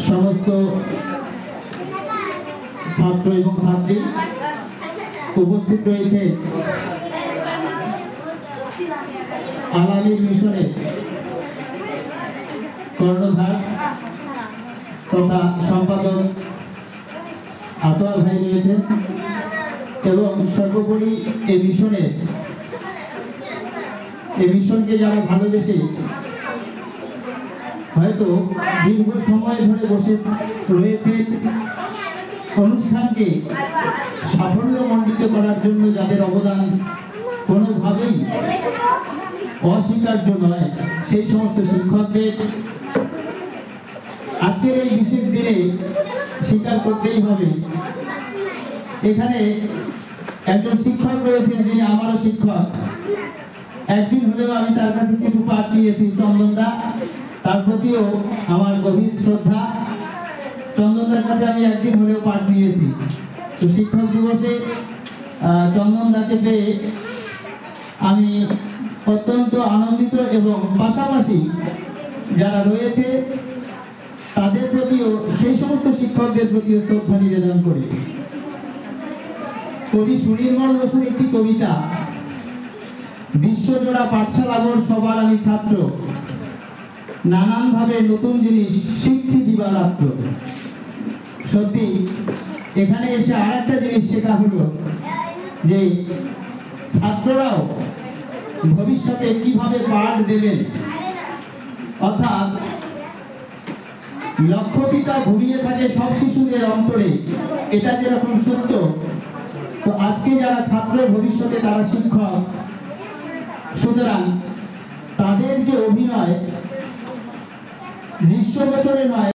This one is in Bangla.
সমস্ত ছাত্র এবং ছাত্রী উপস্থিত রয়েছে আলামির মিশনের কর্ণধার তথা সম্পাদক আতোয়ার ভাই রয়েছেন এবং সর্বোপরি এই মিশনকে যারা ভালোবেসে হয়তো দীর্ঘ সময় ধরে বসে রয়েছে অনুষ্ঠানকে সাফল্যমণ্ডিত করার জন্য, যাদের অবদান কোনোভাবেই অস্বীকার্য নয়, সেই সমস্ত শিক্ষকদের আজকের এই বিশেষ দিনে স্বীকার করতেই হবে। এখানে একজন শিক্ষক রয়েছেন যিনি আমারও শিক্ষক, একদিন হলেও আমি তার কাছে কিছু পাঠ নিয়েছি, চন্দনদা, তার প্রতিও আমার গভীর শ্রদ্ধা। চন্দনদার কাছে আমি একদিন হলেও পাঠ নিয়েছি। তো শিক্ষক দিবসে চন্দনদাকে পেয়ে আমি অত্যন্ত আনন্দিত এবং পাশাপাশি যারা রয়েছে তাদের প্রতিও, সেই সমস্ত শিক্ষকদের প্রতিও শ্রদ্ধা নিবেদন করি। কবি সুনির্মল বসুর একটি কবিতা, বিশ্বজোড়া পাঠশালাগর সবার আমি ছাত্র, নানানভাবে নতুন জিনিস শিখছি দিবারাত্র। সত্যি এখানে এসে আর একটা জিনিস শেখা হলো যে ছাত্ররাও ভবিষ্যতে কিভাবে পাঠ দেবেন, অর্থাৎ লক্ষ্যপিতা ঘুমিয়ে থাকে সব শিশুদের অন্তরে, এটা যেরকম সত্য, তো আজকে যারা ছাত্র ভবিষ্যতে তারা শিক্ষক, সুতরাং তাদের যে অভিনয় 20 বছরে নয়।